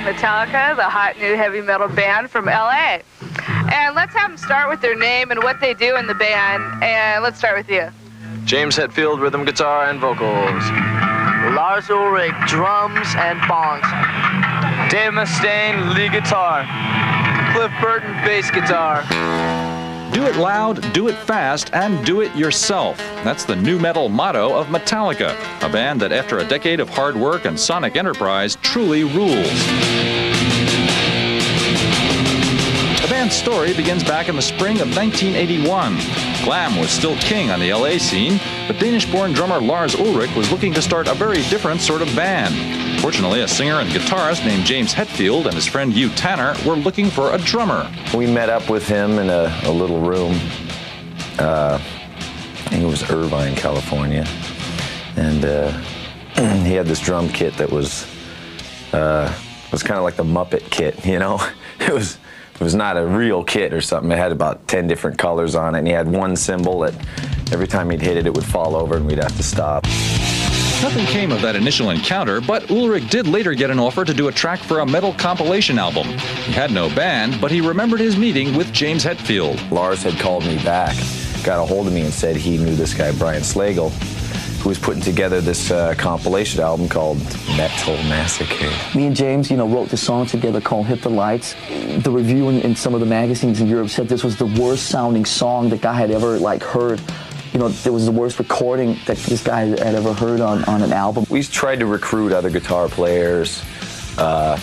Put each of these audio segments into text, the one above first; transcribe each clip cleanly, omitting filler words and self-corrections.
Metallica, the hot new heavy metal band from LA. And let's have them start with their name and what they do in the band. And let's start with you. James Hetfield, rhythm guitar and vocals. Lars Ulrich, drums and bongs. Dave Mustaine, lead guitar. Cliff Burton, bass guitar. Do it loud, do it fast, and do it yourself. That's the nu metal motto of Metallica, a band that after a decade of hard work and sonic enterprise truly rules. The band's story begins back in the spring of 1981. Glam was still king on the LA scene, but Danish-born drummer Lars Ulrich was looking to start a very different sort of band. Fortunately, a singer and guitarist named James Hetfield and his friend Hugh Tanner were looking for a drummer. We met up with him in a little room. I think it was Irvine, California. And he had this drum kit that was kind of like the Muppet kit, you know? It was not a real kit or something. It had about 10 different colors on it, and he had one cymbal that every time he'd hit it, it would fall over and we'd have to stop. Nothing came of that initial encounter, but Ulrich did later get an offer to do a track for a metal compilation album. He had no band, but he remembered his meeting with James Hetfield. Lars had called me back, got a hold of me and said he knew this guy, Brian Slagle, who was putting together this compilation album called Metal Massacre. Me and James, wrote this song together called Hit the Lights. The review in some of the magazines in Europe said this was the worst sounding song the guy had ever heard. It was the worst recording that this guy had ever heard on an album. We tried to recruit other guitar players. Our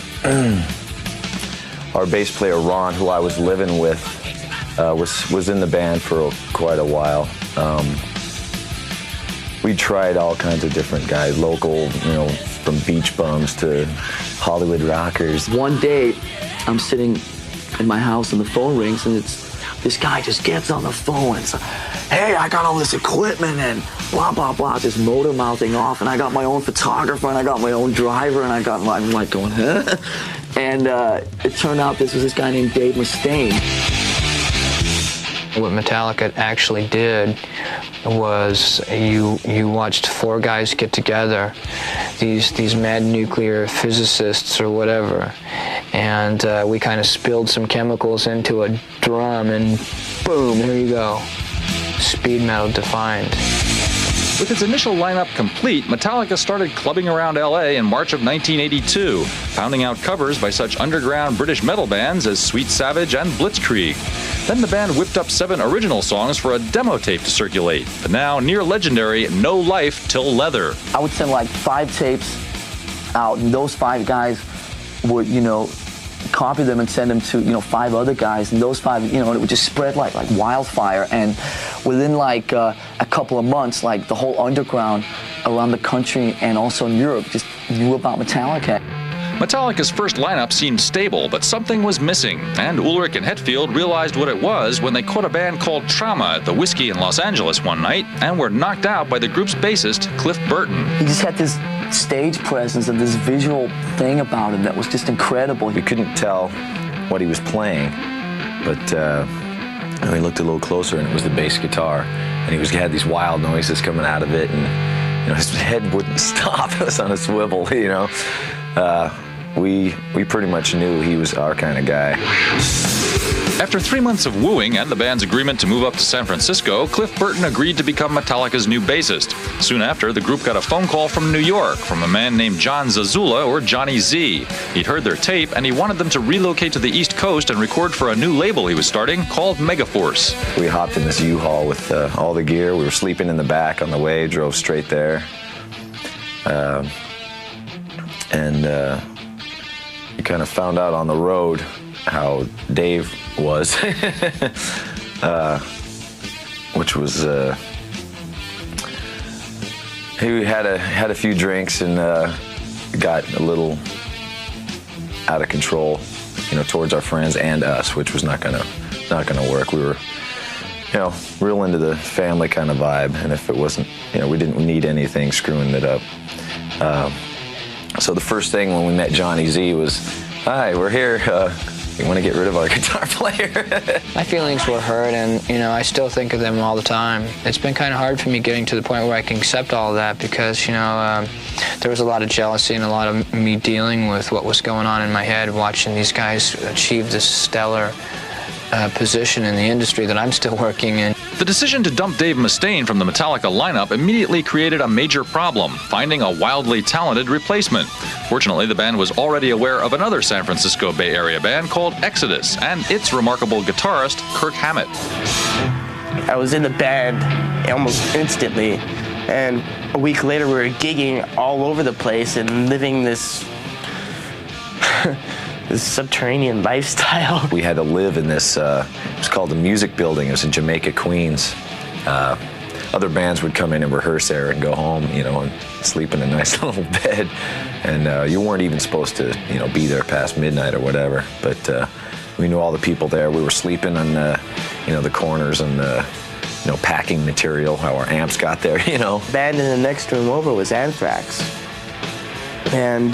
bass player, Ron, who I was living with, was in the band for quite a while. We tried all kinds of different guys, local, from beach bums to Hollywood rockers. One day, I'm sitting in my house and the phone rings, and this guy just gets on the phone and says, "Hey, I got all this equipment and blah, blah, blah," just motor mouthing off, and I got my own photographer and I got my own driver and I'm like going, huh? And it turned out this was this guy named Dave Mustaine. What Metallica actually did was you watched four guys get together, these mad nuclear physicists or whatever, and we kind of spilled some chemicals into a drum and boom, there you go. Speed metal defined. With its initial lineup complete, Metallica started clubbing around LA in March of 1982, pounding out covers by such underground British metal bands as Sweet Savage and Blitzkrieg. Then the band whipped up 7 original songs for a demo tape to circulate, the now near legendary No Life Till Leather. I would send 5 tapes out, and those 5 guys would, copy them and send them to 5 other guys, and those 5, and it would just spread like wildfire. And within a couple of months, the whole underground around the country and also in Europe just knew about Metallica. Metallica's first lineup seemed stable, but something was missing, and Ulrich and Hetfield realized what it was when they caught a band called Trauma at the Whiskey in Los Angeles one night and were knocked out by the group's bassist, Cliff Burton. He just had this stage presence and this visual thing about him that was just incredible. You couldn't tell what he was playing, but we looked a little closer and it was the bass guitar, and he had these wild noises coming out of it, and his head wouldn't stop. It was on a swivel, We pretty much knew he was our kind of guy. After 3 months of wooing and the band's agreement to move up to San Francisco, Cliff Burton agreed to become Metallica's new bassist. Soon after, the group got a phone call from New York from a man named John Zazula, or Johnny Z. He'd heard their tape, and he wanted them to relocate to the East Coast and record for a new label he was starting called Megaforce. We hopped in this U-Haul with all the gear. We were sleeping in the back on the way, drove straight there. You kind of found out on the road how Dave was, which was he had a few drinks and got a little out of control, towards our friends and us, which was not gonna work. We were, real into the family kind of vibe, and if it wasn't, we didn't need anything screwing it up. So the first thing when we met Johnny Z was, "Hi, we're here. We want to get rid of our guitar player. My feelings were hurt, and I still think of them all the time. It's been kind of hard for me getting to the point where I can accept all of that because there was a lot of jealousy and a lot of me dealing with what was going on in my head, watching these guys achieve this stellar position in the industry that I'm still working in. The decision to dump Dave Mustaine from the Metallica lineup immediately created a major problem, finding a wildly talented replacement. Fortunately, the band was already aware of another San Francisco Bay Area band called Exodus and its remarkable guitarist, Kirk Hammett. I was in the band almost instantly, and a week later we were gigging all over the place and living this this subterranean lifestyle. We had to live in this, it was called the Music Building. It was in Jamaica, Queens. Other bands would come in and rehearse there and go home, and sleep in a nice little bed. And you weren't even supposed to, be there past midnight or whatever. But we knew all the people there. We were sleeping on, the corners and packing material, how our amps got there, The band in the next room over was Anthrax. And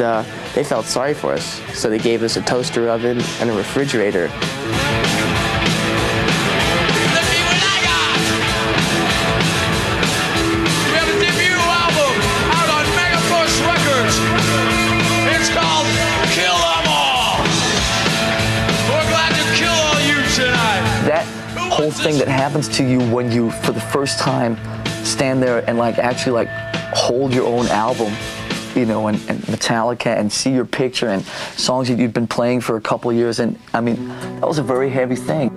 they felt sorry for us, so they gave us a toaster oven and a refrigerator. Whole thing that happens to you when you, for the first time, stand there and actually hold your own album, and Metallica, and see your picture and songs that you've been playing for a couple of years, and I mean, that was a very heavy thing.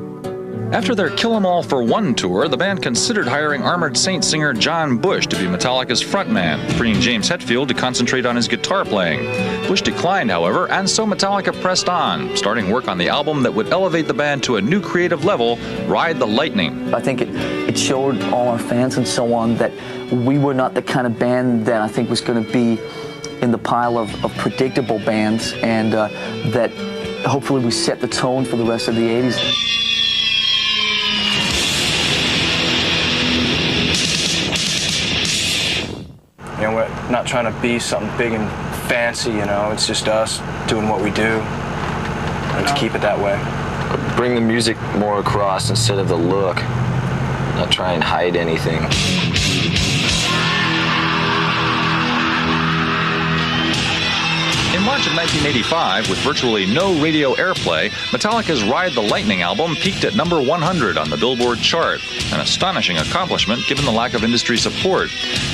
After their Kill 'Em All for One tour, the band considered hiring Armored Saint singer John Bush to be Metallica's frontman, freeing James Hetfield to concentrate on his guitar playing. Bush declined, however, and so Metallica pressed on, starting work on the album that would elevate the band to a new creative level, Ride the Lightning. I think it showed all our fans and so on that we were not the kind of band that I think was going to be in the pile of predictable bands, and that hopefully we set the tone for the rest of the 80s. We're not trying to be something big and fancy, it's just us doing what we do. Let's keep it that way. Bring the music more across instead of the look. Not try and hide anything. In March of 1985, with virtually no radio airplay, Metallica's Ride the Lightning album peaked at number 100 on the Billboard chart, an astonishing accomplishment given the lack of industry support.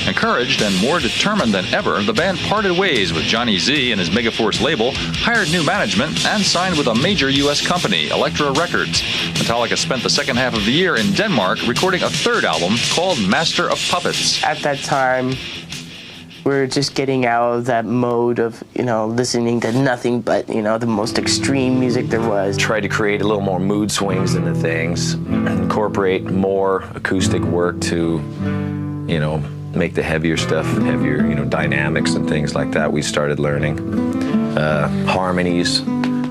Encouraged and more determined than ever, the band parted ways with Johnny Z and his Megaforce label, hired new management, and signed with a major U.S. company, Elektra Records. Metallica spent the second half of the year in Denmark recording a third album called Master of Puppets. At that time, we were just getting out of that mode of, listening to nothing but, the most extreme music there was. Tried to create a little more mood swings into things, incorporate more acoustic work to, make the heavier stuff, heavier, dynamics and things like that. We started learning harmonies,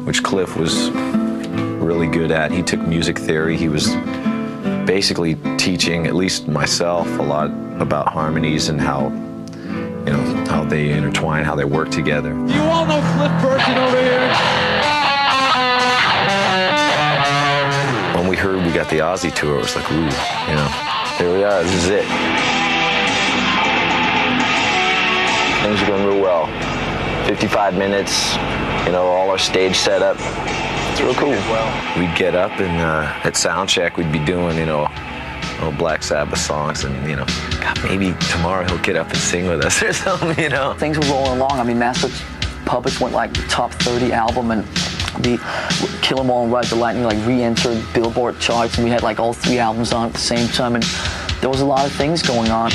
which Cliff was really good at. He took music theory. He was basically teaching, at least myself, a lot about harmonies and how they intertwine, how they work together. You all know Cliff Burton over here? When we heard we got the Aussie tour, it was like, ooh, here we are, this is it. Things are going real well. 55 minutes, all our stage set up. It's real cool. We'd get up and at sound check, we'd be doing, Black Sabbath songs, and God, maybe tomorrow he'll get up and sing with us or something, Things were rolling along. I mean, Master of Puppets went top 30 album, and the Kill 'Em All and Ride the Lightning re-entered Billboard charts, and we had all 3 albums on at the same time, and there was a lot of things going on.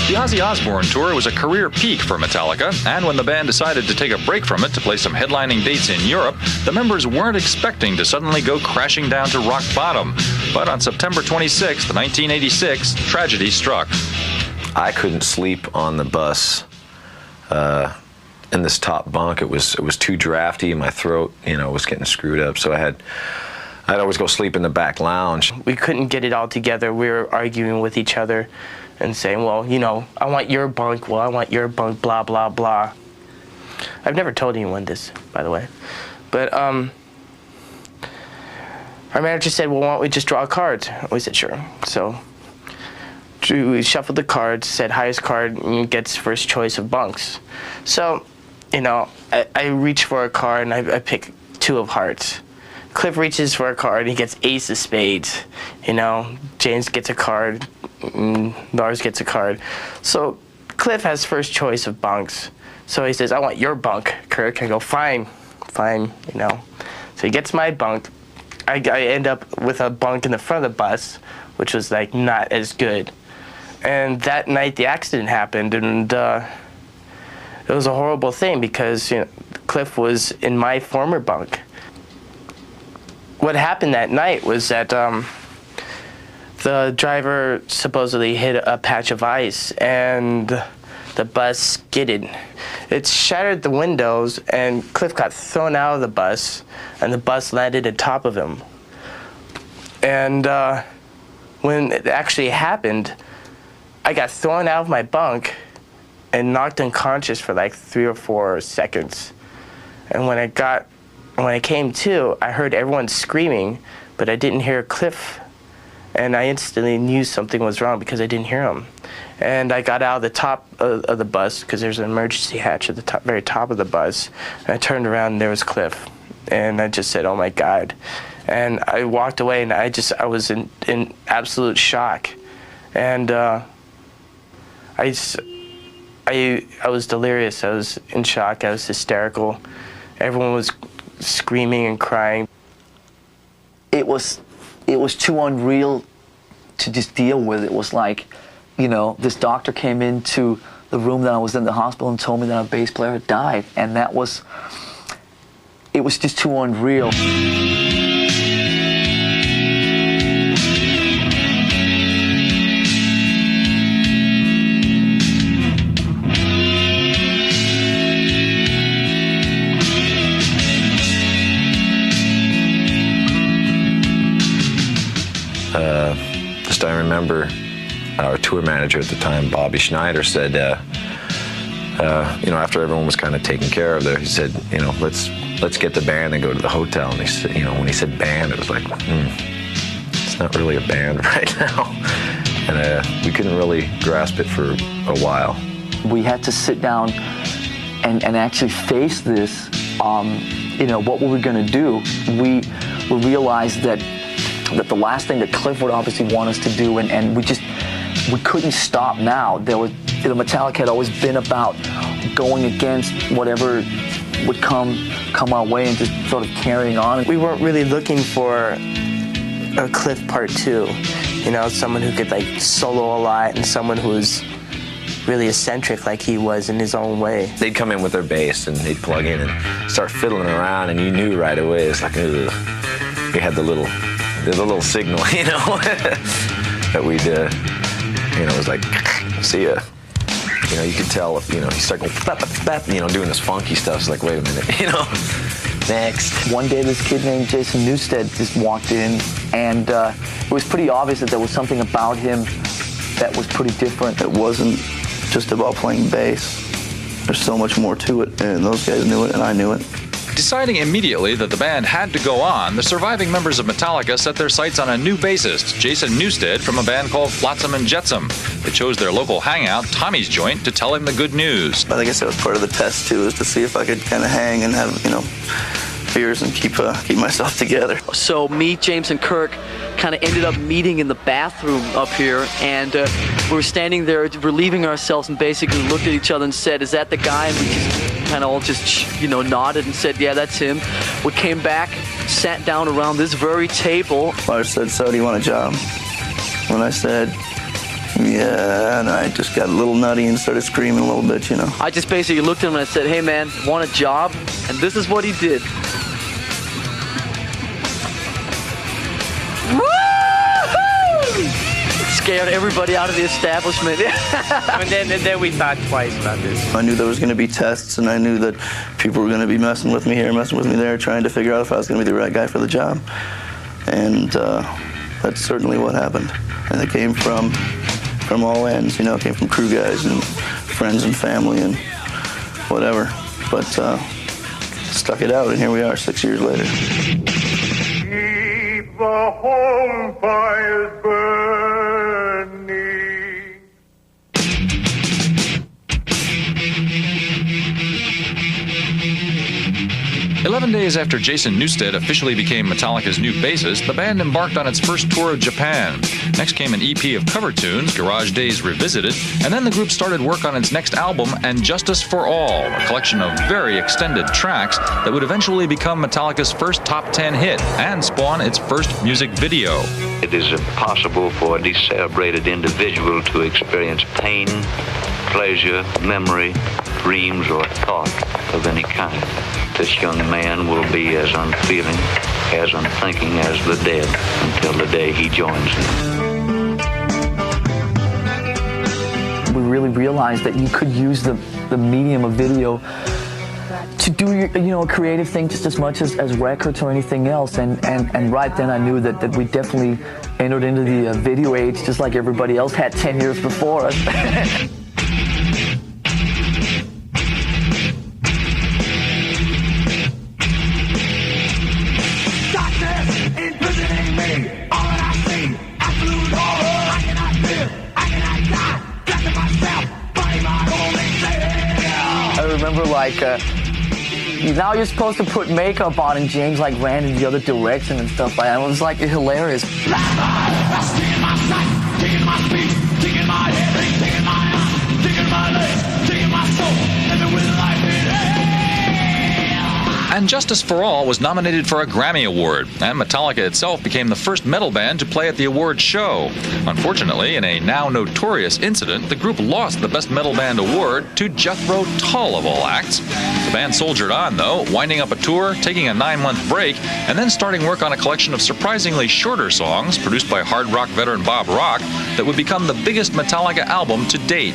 The Ozzy Osbourne tour was a career peak for Metallica, and when the band decided to take a break from it to play some headlining dates in Europe, the members weren't expecting to suddenly go crashing down to rock bottom. But on September 26, 1986, tragedy struck. I couldn't sleep on the bus in this top bunk. It was too drafty. My throat, was getting screwed up, so I'd always go sleep in the back lounge. We couldn't get it all together. We were arguing with each other and saying, well, I want your bunk, well, I want your bunk, blah, blah, blah. I've never told anyone this, by the way. But our manager said, well, why don't we just draw cards? We said, sure. So we shuffled the cards, said highest card gets first choice of bunks. So, you know, I reach for a card and I pick 2 of hearts. Cliff reaches for a card and he gets ace of spades. You know, James gets a card, Lars gets a card. So Cliff has first choice of bunks. So he says, I want your bunk, Kirk. I go, fine, you know. So he gets my bunk. I end up with a bunk in the front of the bus, which was like not as good. And that night the accident happened, and it was a horrible thing because, you know, Cliff was in my former bunk. What happened that night was that the driver supposedly hit a patch of ice and the bus skidded. It shattered the windows and Cliff got thrown out of the bus and the bus landed on top of him. And when it actually happened, I got thrown out of my bunk and knocked unconscious for like 3 or 4 seconds. And when I came to, I heard everyone screaming, but I didn't hear Cliff. And I instantly knew something was wrong because I didn't hear him. And I got out of the top of the bus because there's an emergency hatch at the very top of the bus. And I turned around and there was Cliff. And I just said, oh my God. And I walked away and I was in absolute shock. And I was delirious. I was in shock. I was hysterical. Everyone was screaming and crying. It was too unreal to just deal with. It was like, you know, this doctor came into the room that I was in the hospital and told me that our bass player had died, and it was just too unreal. Just I remember our tour manager at the time, Bobby Schneider, said, you know, after everyone was kind of taken care of there, he said, you know, let's get the band and go to the hotel. And he said, you know, when he said band, it was like, it's not really a band right now. And we couldn't really grasp it for a while. We had to sit down and actually face this. You know, what were we going to do? We realized that the last thing that Cliff would obviously want us to do, and we couldn't stop now. Metallica had always been about going against whatever would come our way and just sort of carrying on. We weren't really looking for a Cliff Part 2, you know, someone who could like solo a lot and someone who was really eccentric like he was in his own way. They'd come in with their bass and they'd plug in and start fiddling around, and you knew right away. It's like, ugh. We had the little signal, you know, that we'd, you know, it was like, see ya. You know, you could tell if, you know, he started going, bap, bap, bap, you know, doing this funky stuff. It's like, wait a minute, you know, next. One day this kid named Jason Newsted just walked in, and it was pretty obvious that there was something about him that was pretty different. It wasn't just about playing bass. There's so much more to it, and those guys knew it, and I knew it. Deciding immediately that the band had to go on, the surviving members of Metallica set their sights on a new bassist, Jason Newsted, from a band called Flotsam and Jetsam. They chose their local hangout, Tommy's Joint, to tell him the good news. I guess that was part of the test, too, is to see if I could kind of hang and have, you know, beers and keep myself together. So me, James, and Kirk kind of ended up meeting in the bathroom up here, and we were standing there relieving ourselves and basically looked at each other and said, is that the guy? And we just kind of all just, you know, nodded and said, yeah, that's him. We came back, sat down around this very table. Lars said, so do you want a job? When I said, yeah, and I just got a little nutty and started screaming a little bit, you know. I just basically looked at him and I said, hey man, want a job? And this is what he did. Scared everybody out of the establishment. And then we thought twice about this. I knew there was going to be tests, and I knew that people were going to be messing with me here, messing with me there, trying to figure out if I was going to be the right guy for the job. And that's certainly what happened. And it came from all ends, you know, it came from crew guys and friends and family and whatever. But stuck it out, and here we are 6 years later. the home fires burning. 11 days after Jason Newsted officially became Metallica's new bassist, the band embarked on its first tour of Japan. Next came an EP of cover tunes, Garage Days Revisited, and then the group started work on its next album, And Justice for All, a collection of very extended tracks that would eventually become Metallica's first top 10 hit and spawn its first music video. It is impossible for a decelebrated individual to experience pain, pleasure, memory, dreams, or thought of any kind. This young man will be as unfeeling, as unthinking as the dead until the day he joins them. We really realized that you could use the medium of video to do your, a creative thing just as much as records or anything else. And right then I knew that we definitely entered into the video age just like everybody else had 10 years before us. I remember now you're supposed to put makeup on, and James ran in the other direction and stuff like that. It was hilarious. And Justice for All was nominated for a Grammy Award, and Metallica itself became the first metal band to play at the awards show. Unfortunately, in a now notorious incident, the group lost the Best Metal Band award to Jethro Tull of all acts. The band soldiered on, though, winding up a tour, taking a 9-month break, and then starting work on a collection of surprisingly shorter songs produced by hard rock veteran Bob Rock that would become the biggest Metallica album to date.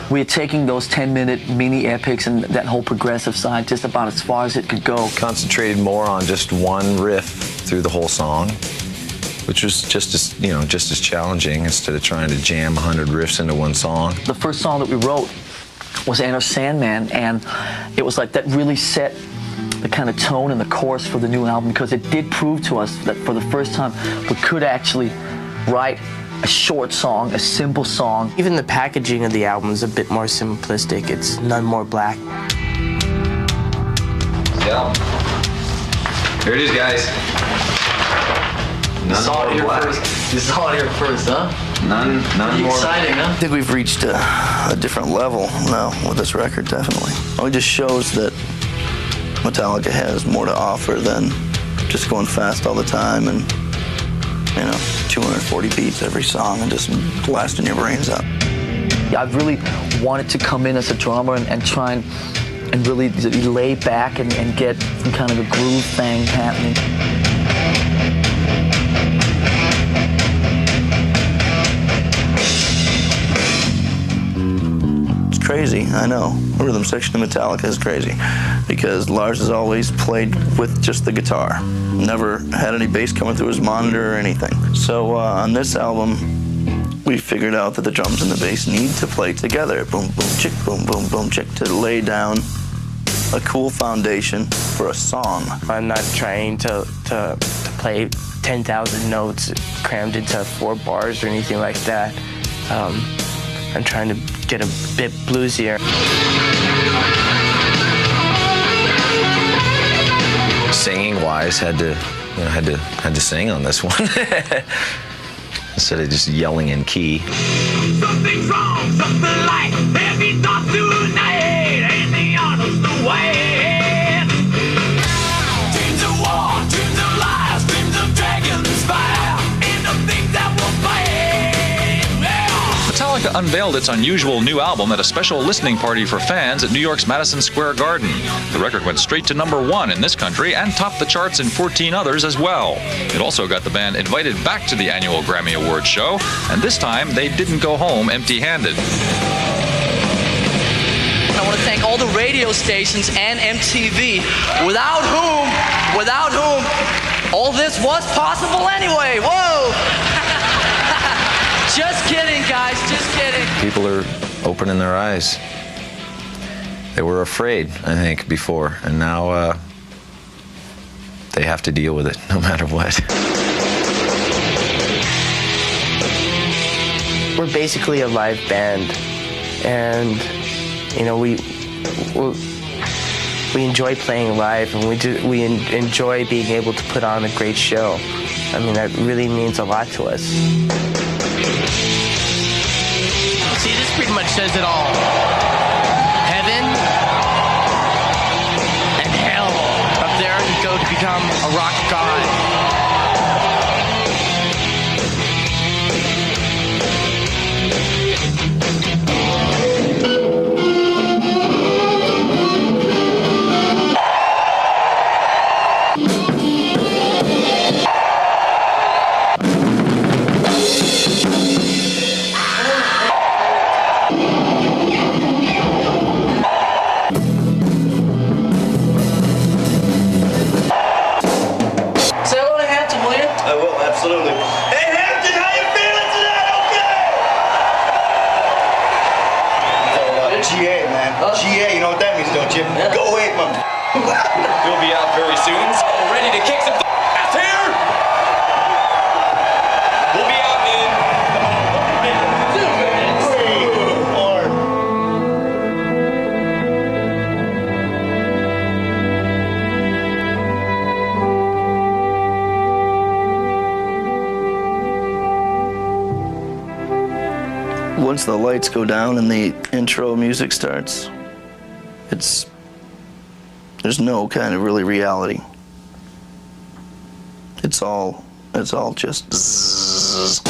We had taken those 10-minute mini epics and that whole progressive side just about as far as it could go. Concentrated more on just one riff through the whole song, which was just as challenging instead of trying to jam 100 riffs into one song. The first song that we wrote was Enter Sandman, and it was that really set the kind of tone and the chorus for the new album, because it did prove to us that for the first time we could actually write a short song, a simple song. Even the packaging of the album is a bit more simplistic. It's none more black. Yeah. Here it is, guys. You saw it here first. You saw it here first, huh? None more. Exciting, huh? I think we've reached a different level now with this record, definitely. It just shows that Metallica has more to offer than just going fast all the time and 240 beats every song and just blasting your brains out. I've really wanted to come in as a drummer and try and really lay back and get some kind of a groove thing happening. It's crazy, I know. The rhythm section of Metallica is crazy because Lars has always played with just the guitar. Never had any bass coming through his monitor or anything. So on this album, we figured out that the drums and the bass need to play together. Boom, boom, chick, boom, boom, boom, chick, to lay down a cool foundation for a song. I'm not trying to play 10,000 notes crammed into 4 bars or anything like that. I'm trying to get a bit bluesier. Singing-wise, had to sing on this one instead of just yelling in key. Something's wrong, something like heavy thoughts tonight, and the honest way. Dreams of war, dreams of lies, dreams of dragons fire, and the things that will fade. Metallica unveiled its unusual new album at a special listening party for fans at New York's Madison Square Garden. The record went straight to #1 in this country and topped the charts in 14 others as well. It also got the band invited back to the annual Grammy Awards show, and this time they didn't go home empty-handed. I want to thank all the radio stations and MTV, without whom all this was possible anyway. Whoa! Just kidding, guys, just kidding. People are opening their eyes. They were afraid, I think, before, and now they have to deal with it no matter what. we're basically a live band, and you know we enjoy playing live, and we enjoy being able to put on a great show. I mean, that really means a lot to us. See, this pretty much says it all. Heaven and hell. Up there, you go to become a rock god. Absolutely. Hey, Hampton, how you feeling tonight? Okay? GA, man. GA, you know what that means, don't you? Yeah. Go away, man. We'll be out very soon, so ready to kick some ass here. We'll be out in 2 minutes. 3, 4. Once the lights go down and the intro music starts, there's no kind of really reality. It's all just zzz.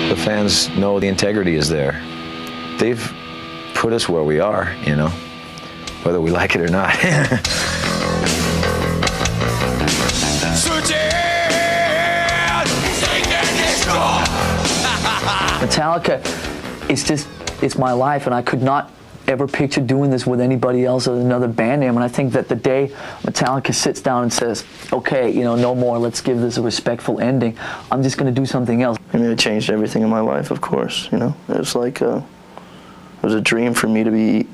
The fans know the integrity is there. They've put us where we are, you know, whether we like it or not. Metallica, it's my life, and I could not ever picture doing this with anybody else or another band name. And I think that the day Metallica sits down and says, okay, you know, no more, let's give this a respectful ending, I'm just going to do something else. I mean, it changed everything in my life, of course, you know. It was like, it was a dream for me to be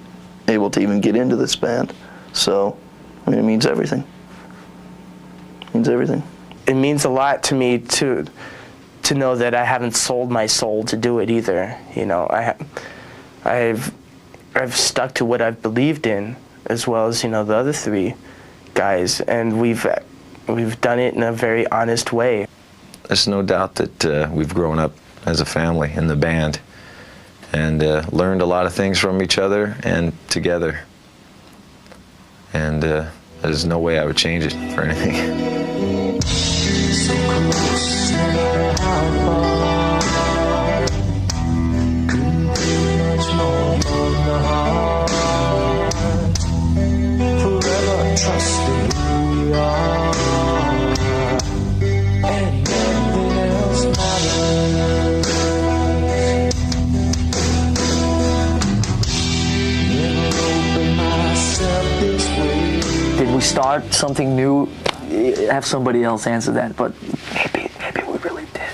able to even get into this band. So, I mean, it means everything. It means everything. It means a lot to me to know that I haven't sold my soul to do it either. You know, I've stuck to what I've believed in, as well as, you know, the other 3 guys, and we've done it in a very honest way. There's no doubt that we've grown up as a family in the band, and learned a lot of things from each other and together. And there's no way I would change it for anything. Did we start something new? Have somebody else answer that, but maybe we really did.